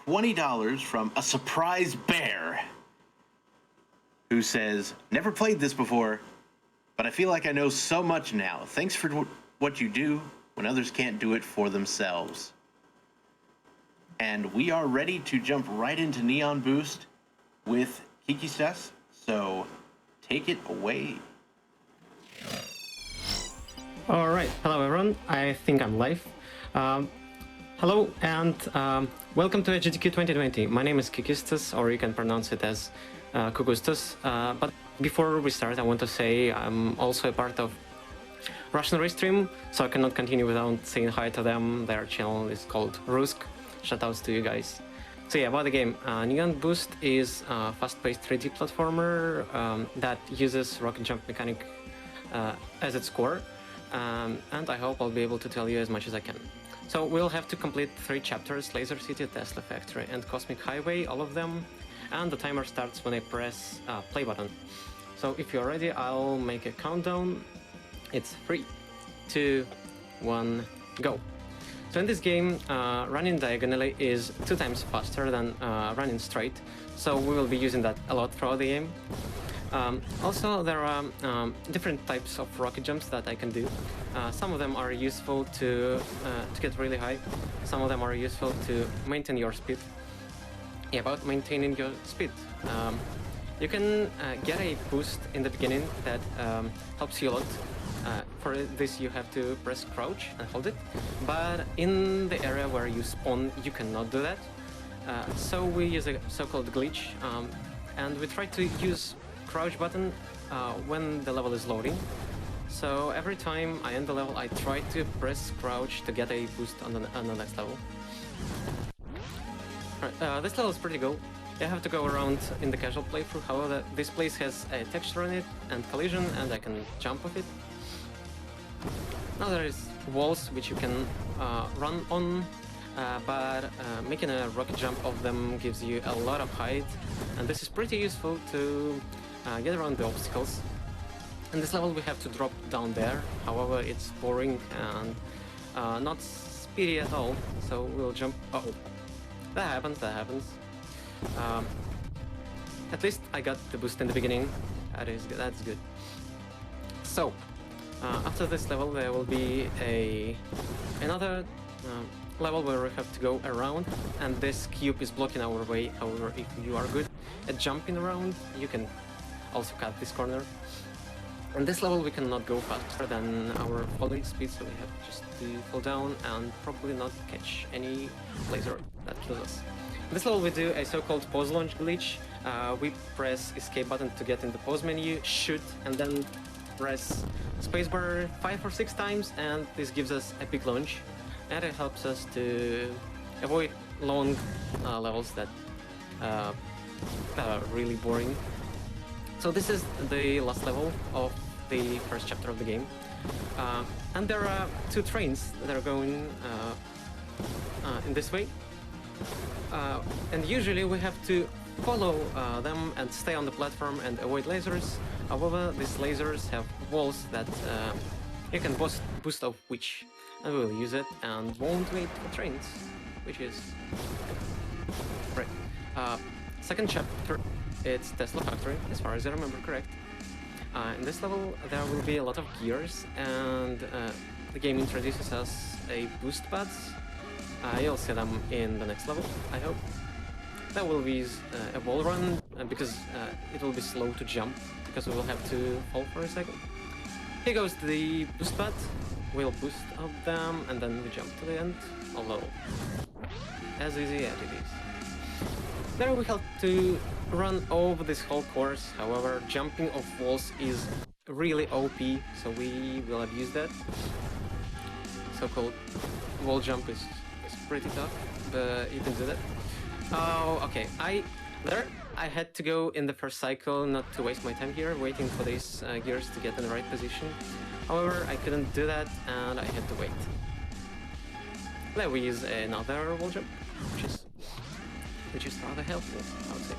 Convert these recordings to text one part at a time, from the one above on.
$20 from a surprise bear who says, "Never played this before, but I feel like I know so much now. Thanks for what you do when others can't do it for themselves." And we are ready to jump right into Neon Boost with Kykystas, so take it away. Alright, hello everyone, I think I'm live. Hello and welcome to HGTQ 2020. My name is kykystas, or you can pronounce it as kykystas. But before we start, I want to say I'm also a part of Russian Restream, so I cannot continue without saying hi to them. Their channel is called Rusk. Shoutouts to you guys. So yeah, about the game. Neon Boost is a fast-paced 3D platformer that uses rocket jump mechanic as its core. And I hope I'll be able to tell you as much as I can. So we'll have to complete 3 chapters: Laser City, Tesla Factory and Cosmic Highway, all of them. And the timer starts when I press play button. So if you're ready, I'll make a countdown. It's 3, 2, 1, go. So in this game, running diagonally is 2 times faster than running straight. So we will be using that a lot throughout the game. Also, there are different types of rocket jumps that I can do. Some of them are useful to get really high. Some of them are useful to maintain your speed. Yeah, about maintaining your speed. You can get a boost in the beginning that helps you a lot. For this, you have to press crouch and hold it. But in the area where you spawn, you cannot do that. So we use a so-called glitch, and we try to use crouch button when the level is loading. So every time I end the level, I try to press crouch to get a boost on the next level. Right, this level is pretty cool. You have to go around in the casual playthrough. However, this place has a texture on it and collision, and I can jump off it. Now there is walls which you can run on, but making a rocket jump off them gives you a lot of height, and this is pretty useful to get around the obstacles. In this level we have to drop down there, however it's boring and not speedy at all, so we'll jump. Uh-oh. That happens. At least I got the boost in the beginning. That's good. So after this level there will be another level where we have to go around, and this cube is blocking our way. However, if you are good at jumping around, you can also cut this corner. In this level we cannot go faster than our falling speed, so we have just to fall down and probably not catch any laser that kills us. In this level we do a so-called pause launch glitch. We press escape button to get in the pause menu, shoot, and then press spacebar 5 or 6 times, and this gives us a big launch, and it helps us to avoid long levels that are really boring. So this is the last level of the first chapter of the game, and there are 2 trains that are going in this way, and usually we have to follow them and stay on the platform and avoid lasers. However, these lasers have walls that you can boost off which, and we'll use it and won't wait for trains, which is right. Second chapter, it's Tesla Factory, as far as I remember correct. In this level there will be a lot of gears, and the game introduces us a boost pads. You'll see them in the next level, I hope. That will be a wall run, because it will be slow to jump, because we will have to fall for a second. Here goes the boost pad. We'll boost up them, and then we jump to the end, although as easy as it is. There we have to run over this whole course. However, jumping off walls is really OP, so we will abuse that. So-called wall jump is pretty tough, but you can do that. Oh, okay. I had to go in the first cycle, not to waste my time here, waiting for these gears to get in the right position. However, I couldn't do that, and I had to wait. There we use another wall jump, which is rather helpful, I would say.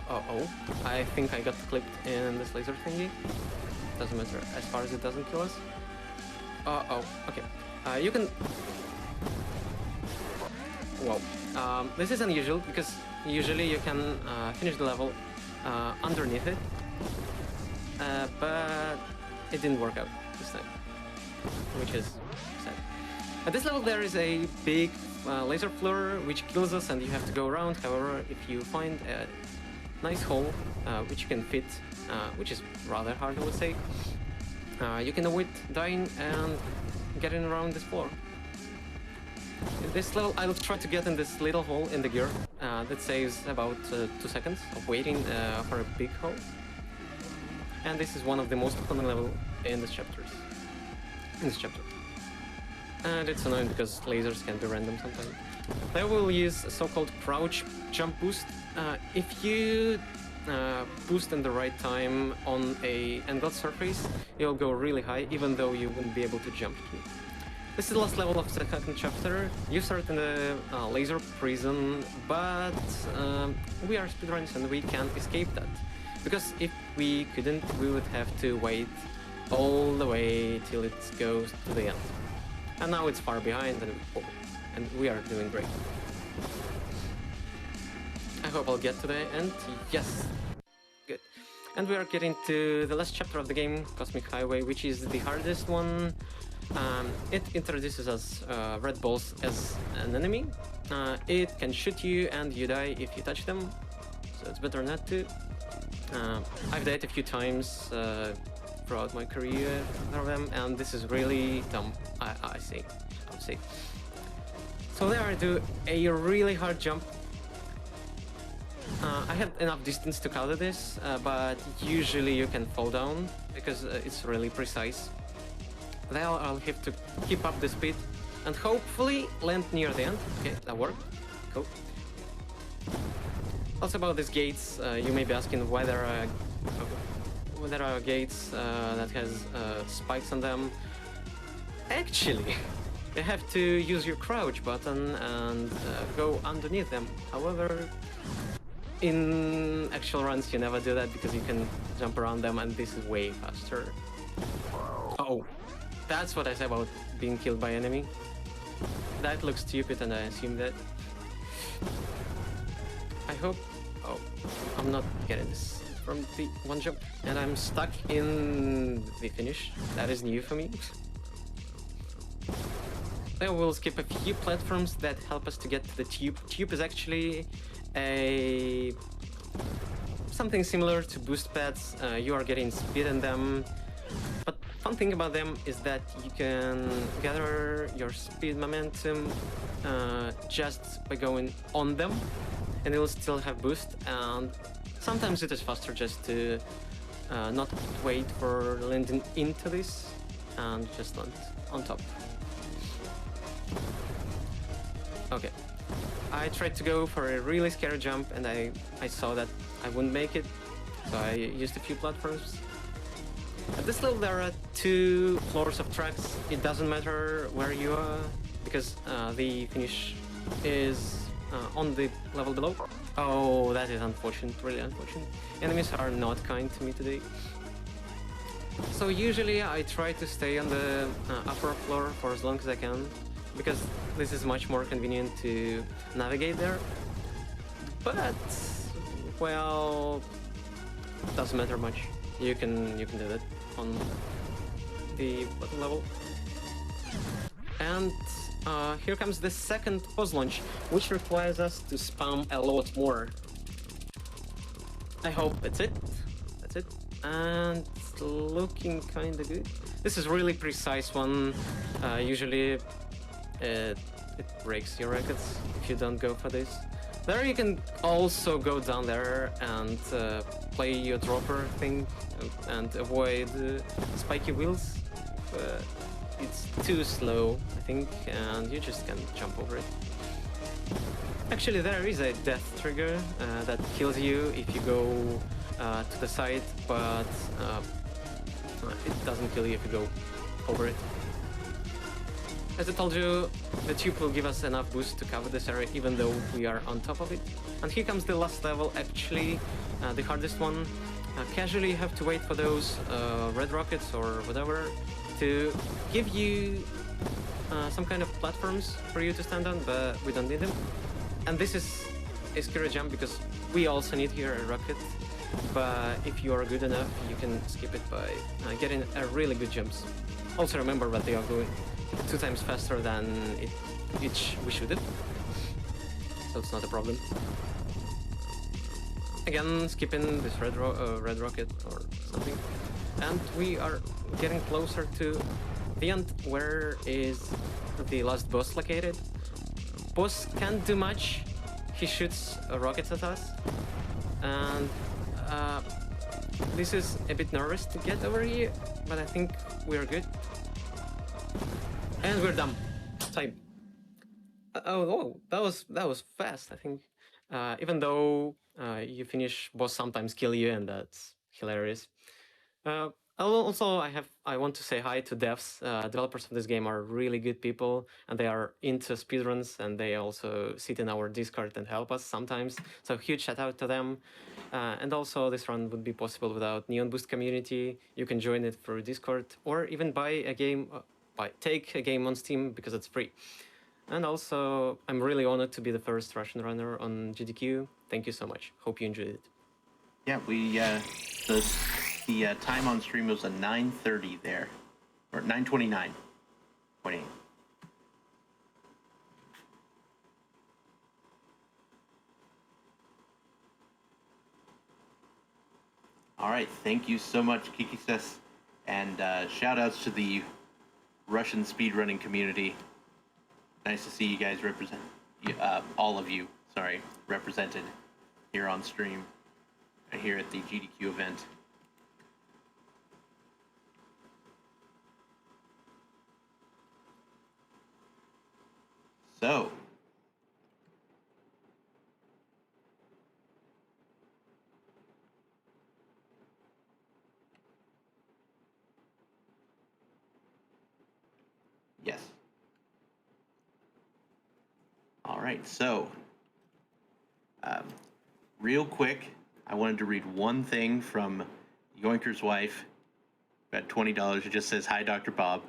Oh, I think I got clipped in this laser thingy. Doesn't matter, as far as it doesn't kill us. Okay. You can Wow. This is unusual because usually you can finish the level underneath it, but it didn't work out this time, which is sad. At this level there is a big laser floor which kills us and you have to go around. However, if you find a nice hole which you can fit, which is rather hard, I would say, you can avoid dying and getting around this floor. In this level, I'll try to get in this little hole in the gear. That saves about 2 seconds of waiting for a big hole. And this is one of the most common level in this chapter. And it's annoying because lasers can be random sometimes. They will use a so-called crouch jump boost. If you boost in the right time on a angled surface, you'll go really high, even though you wouldn't be able to jump to it. This is the last level of the second chapter. You start in the laser prison, but we are speedrunners and we can't escape that. Because if we couldn't, we would have to wait all the way till it goes to the end. And now it's far behind and we are doing great. I hope I'll get to the end. Yes. Good. And we are getting to the last chapter of the game, Cosmic Highway, which is the hardest one. It introduces us red balls as an enemy. It can shoot you and you die if you touch them, so it's better not to. I've died a few times throughout my career of them, and this is really dumb, I would say. So there I do a really hard jump. I had enough distance to cover this, but usually you can fall down because it's really precise. Then I'll have to keep up the speed and hopefully land near the end. Okay, that worked. Cool. Also about these gates, you may be asking why there are gates that has spikes on them. Actually, you have to use your crouch button and go underneath them. However, in actual runs you never do that because you can jump around them and this is way faster. Uh-oh. That's what I said about being killed by enemy. That looks stupid and I assume that. I hope... Oh, I'm not getting this from the one jump. And I'm stuck in the finish. That is new for me. Then we'll skip a few platforms that help us to get to the tube. Tube is actually something similar to boost pads. You are getting speed in them. But fun thing about them is that you can gather your speed momentum just by going on them, and it'll still have boost. And sometimes it is faster just to not wait for landing into this and just land on top. Okay, I tried to go for a really scary jump and I saw that I wouldn't make it, so I used a few platforms. At this level there are 2 floors of tracks. It doesn't matter where you are because the finish is on the level below. Oh, that is unfortunate, really unfortunate. Enemies are not kind to me today. So usually I try to stay on the upper floor for as long as I can because this is much more convenient to navigate there. But, well, doesn't matter much. You can do that on the bottom level. And here comes the second pause launch, which requires us to spam a lot more. I hope that's it. That's it. And it's looking kinda good. This is really precise one. Usually it breaks your records if you don't go for this. There you can also go down there and play your dropper thing and avoid spiky wheels. It's too slow, I think, and you just can't jump over it. Actually, there is a death trigger that kills you if you go to the side, but it doesn't kill you if you go over it. As I told you, the tube will give us enough boost to cover this area even though we are on top of it. And here comes the last level, actually the hardest one. Casually you have to wait for those red rockets or whatever to give you some kind of platforms for you to stand on, but we don't need them. And this is a scary jump because we also need here a rocket. But if you are good enough, you can skip it by getting a really good jumps. Also remember that they are going 2 times faster than each we should have, so it's not a problem. Again, skipping this red rocket or something, and we are getting closer to the end. Where is the last boss located? Boss can't do much. He shoots rockets at us, and this is a bit nervous to get over here, but I think we're good. And we're done. Time. Oh, that was fast. I think, even though you finish, boss sometimes kill you, and that's hilarious. Also, I want to say hi to devs. Developers of this game are really good people, and they are into speedruns, and they also sit in our Discord and help us sometimes. So huge shout out to them. And also, this run would be possible without Neon Boost community. You can join it through Discord, or even buy a game, take a game on Steam because it's free. And also, I'm really honored to be the first Russian runner on GDQ. Thank you so much. Hope you enjoyed it. Yeah, we the time on stream was a 9:30 there, or 9:29.8. All right, thank you so much, kykystas, and shout outs to the Russian speedrunning community. Nice to see you guys represent, all of you, sorry, represented here on stream, here at the GDQ event. So, yes. All right, so real quick, I wanted to read one thing from Yoinker's wife. Got $20. It just says, "Hi, Dr. Bob."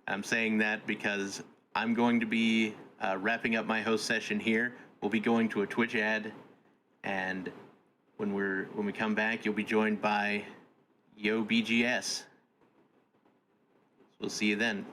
I'm saying that because I'm going to be wrapping up my host session here. We'll be going to a Twitch ad, and when we come back, you'll be joined by Yo BGS. So we'll see you then.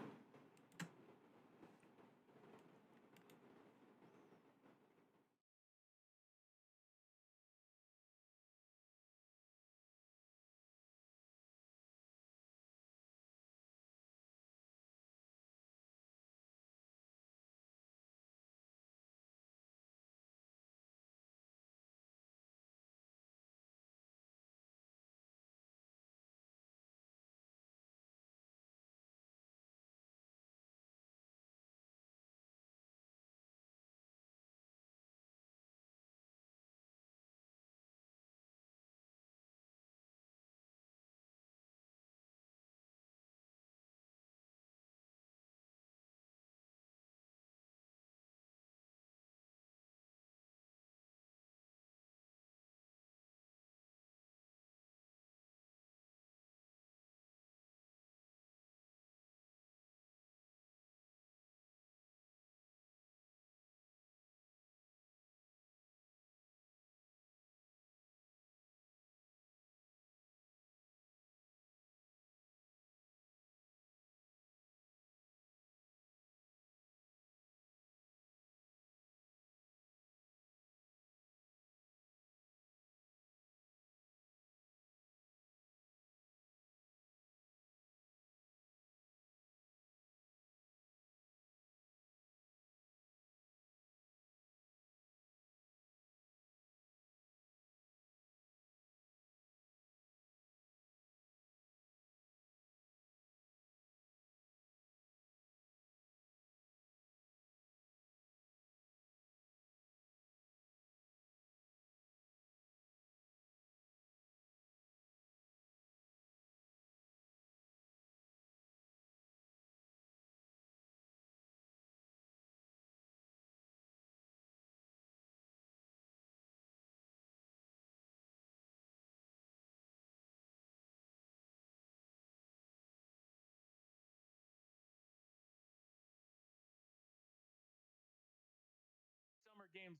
games.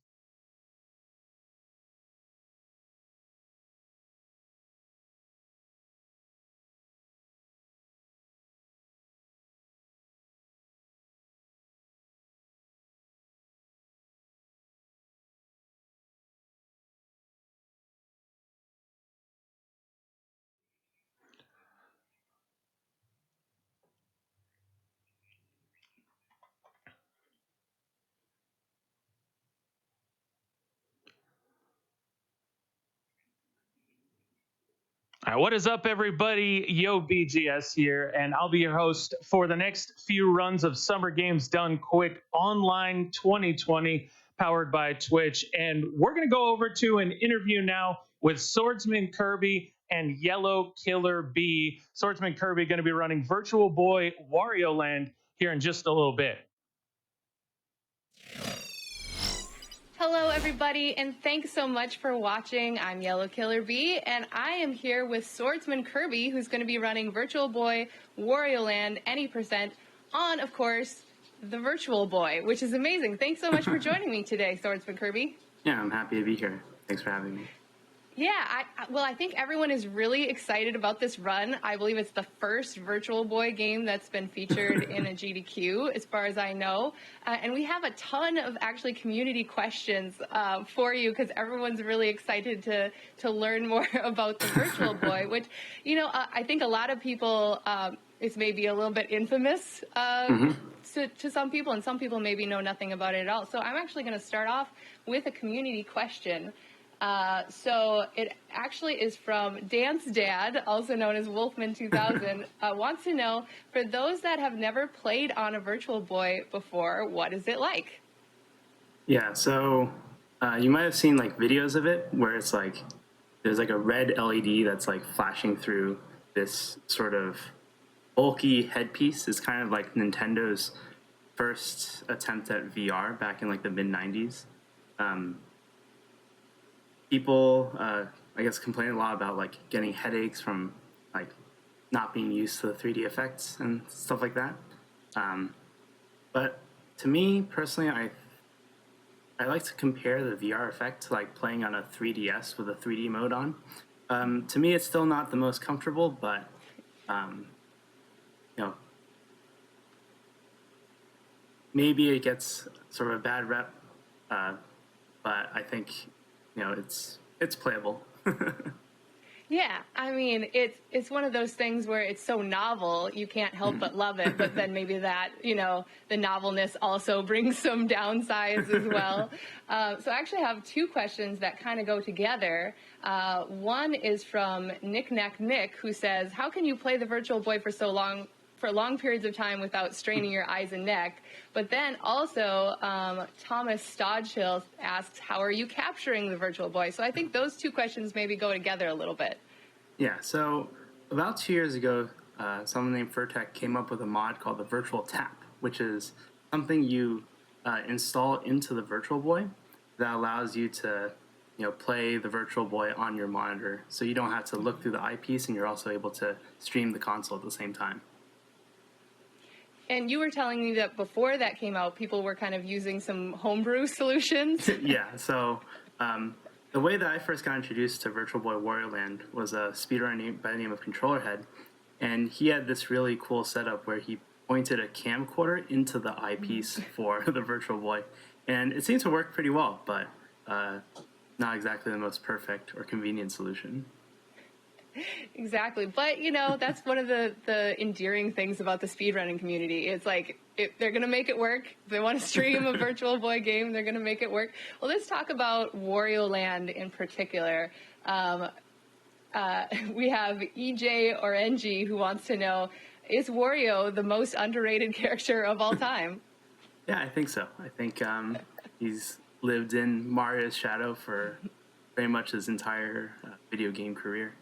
All right, what is up, everybody? Yo, BGS here, and I'll be your host for the next few runs of Summer Games Done Quick Online 2020, powered by Twitch. And we're going to go over to an interview now with Swordsman Kirby and Yellow Killer B. Swordsman Kirby going to be running Virtual Boy Wario Land here in just a little bit. Hello, everybody, and thanks so much for watching. I'm Yellow Killer B, and I am here with Swordsman Kirby, who's going to be running Virtual Boy Wario Land any percent on, of course, the Virtual Boy, which is amazing. Thanks so much for joining me today, Swordsman Kirby. Yeah, I'm happy to be here. Thanks for having me. Yeah, I think everyone is really excited about this run. I believe it's the first Virtual Boy game that's been featured in a GDQ, as far as I know. And we have a ton of actually community questions for you, because everyone's really excited to learn more about the Virtual Boy, which, you know, I think a lot of people, it's maybe a little bit infamous to some people, and some people maybe know nothing about it at all. So I'm actually going to start off with a community question. So it actually is from Dance Dad, also known as Wolfman 2000, wants to know, for those that have never played on a Virtual Boy before, what is it like? Yeah, so you might have seen like videos of it where it's like there's like a red LED that's like flashing through this sort of bulky headpiece. It's kind of like Nintendo's first attempt at VR back in like the mid-90s. People, I guess, complain a lot about like getting headaches from like not being used to the 3D effects and stuff like that. But to me personally, I like to compare the VR effect to like playing on a 3DS with a 3D mode on. To me, it's still not the most comfortable, but you know, maybe it gets sort of a bad rep. But I think, you know, it's playable. Yeah, I mean, it's one of those things where it's so novel, you can't help but love it, but then maybe that, you know, the novelness also brings some downsides as well. So I actually have two questions that kind of go together. One is from Nick, who says, how can you play the Virtual Boy for long periods of time without straining your eyes and neck? But then also, Thomas Stodchill asks, how are you capturing the Virtual Boy? So I think those two questions maybe go together a little bit. Yeah, so about 2 years ago, someone named Furtek came up with a mod called the Virtual Tap, which is something you install into the Virtual Boy that allows you to, you know, play the Virtual Boy on your monitor, so you don't have to look through the eyepiece, and you're also able to stream the console at the same time. And you were telling me that before that came out, people were kind of using some homebrew solutions. Yeah, so the way that I first got introduced to Virtual Boy Wario Land was a speedrunner by the name of Controllerhead, and he had this really cool setup where he pointed a camcorder into the eyepiece for the Virtual Boy, and it seemed to work pretty well, but not exactly the most perfect or convenient solution. Exactly. But, you know, that's one of the endearing things about the speedrunning community. It's like, if they're going to make it work. If they want to stream a Virtual Boy game, they're going to make it work. Well, let's talk about Wario Land in particular. We have EJ or NG who wants to know, is Wario the most underrated character of all time? Yeah, I think so. I think he's lived in Mario's shadow for very much his entire video game career.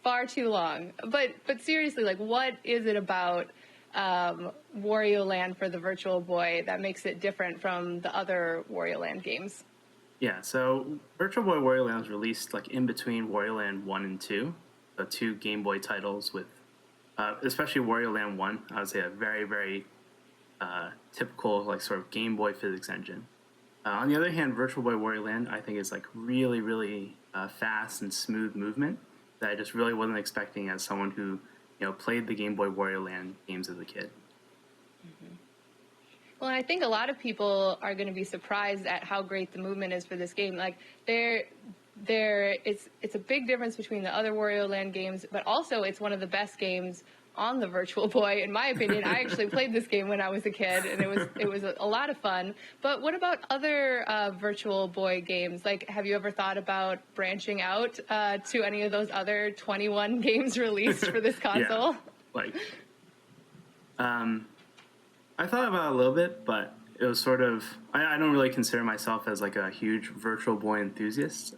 Far too long. But seriously, like, what is it about Wario Land for the Virtual Boy that makes it different from the other Wario Land games? Yeah, so Virtual Boy Wario Land was released like in between Wario Land 1 and 2, the two Game Boy titles with, especially Wario Land 1, I would say a very, very typical like sort of Game Boy physics engine. On the other hand, Virtual Boy Warrior Land I think is like really, really fast and smooth movement that I just really wasn't expecting as someone who played the Game Boy Warrior Land games as a kid. Well, and I think a lot of people are going to be surprised at how great the movement is for this game. Like, it's a big difference between the other Wario Land games, but also it's one of the best games on the Virtual Boy, in my opinion. I actually played this game when I was a kid, and it was a lot of fun. But what about other Virtual Boy games? Like, have you ever thought about branching out to any of those other 21 games released for this console? Yeah, like, I thought about it a little bit, but it was sort of, I don't really consider myself as like a huge Virtual Boy enthusiast.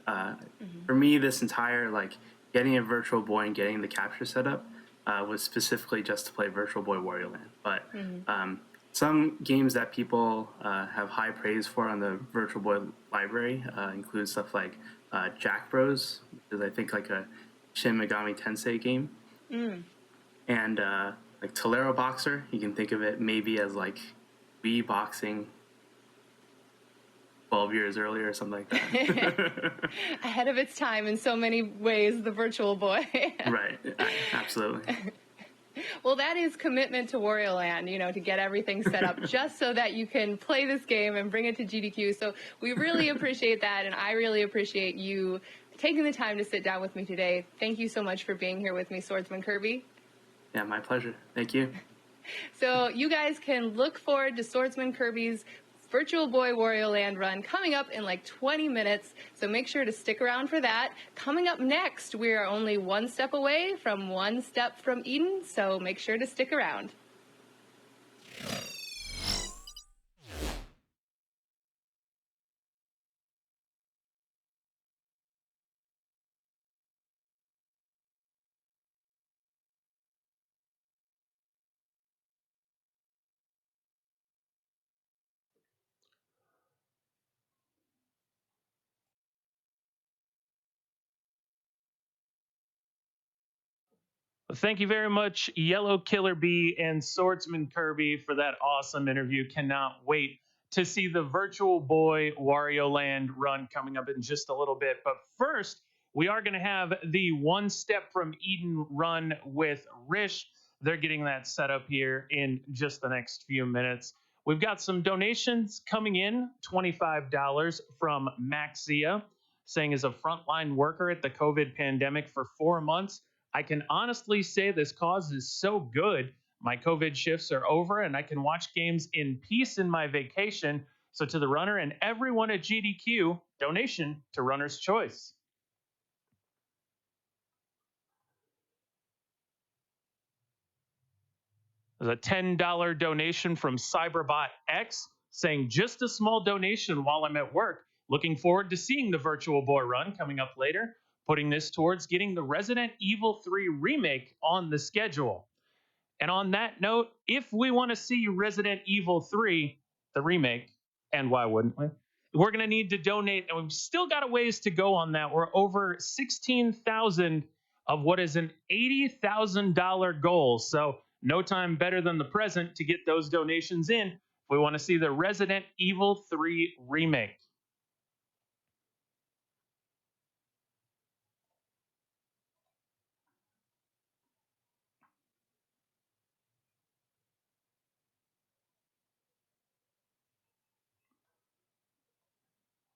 For me, this entire like getting a Virtual Boy and getting the capture set up was specifically just to play Virtual Boy Wario Land. But some games that people have high praise for on the Virtual Boy library include stuff like Jack Bros, which is I think like a Shin Megami Tensei game, and like Tolero Boxer. You can think of it maybe as like Wii boxing 12 years earlier or something like that. Ahead of its time in so many ways, the Virtual Boy. Right, absolutely. Well, that is commitment to Wario Land, to get everything set up just so that you can play this game and bring it to GDQ. So we really appreciate that, and I really appreciate you taking the time to sit down with me today. Thank you so much for being here with me, Swordsman Kirby. Yeah, my pleasure. Thank you. So you guys can look forward to Swordsman Kirby's Virtual Boy Wario Land run coming up in like 20 minutes, so make sure to stick around for that. Coming up next, we are only one step away from One Step from Eden, so make sure to stick around. Thank you very much, Yellow Killer Bee and Swordsman Kirby, for that awesome interview. Cannot wait to see the Virtual Boy Wario Land run coming up in just a little bit. But first, we are going to have the One Step from Eden run with Rish. They're getting that set up here in just the next few minutes. We've got some donations coming in, $25 from Maxia, saying as a frontline worker at the COVID pandemic for 4 months, I can honestly say this cause is so good. My COVID shifts are over and I can watch games in peace in my vacation. So to the runner and everyone at GDQ, donation to Runner's Choice. There's a $10 donation from Cyberbot X saying just a small donation while I'm at work. Looking forward to seeing the Virtual Boy run coming up later. Putting this towards getting the Resident Evil 3 remake on the schedule. And on that note, if we want to see Resident Evil 3, the remake, and why wouldn't we? We're going to need to donate, and we've still got a ways to go on that. We're over 16,000 of what is an $80,000 goal. So no time better than the present to get those donations in if we want to see the Resident Evil 3 remake.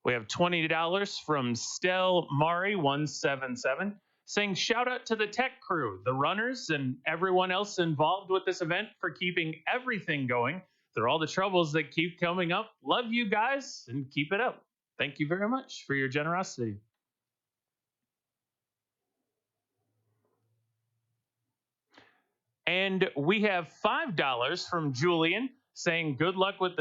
We have $20 from Stel Mari177 saying shout out to the tech crew, the runners, and everyone else involved with this event for keeping everything going through all the troubles that keep coming up. Love you guys and keep it up. Thank you very much for your generosity. And we have $5 from Julian saying good luck with the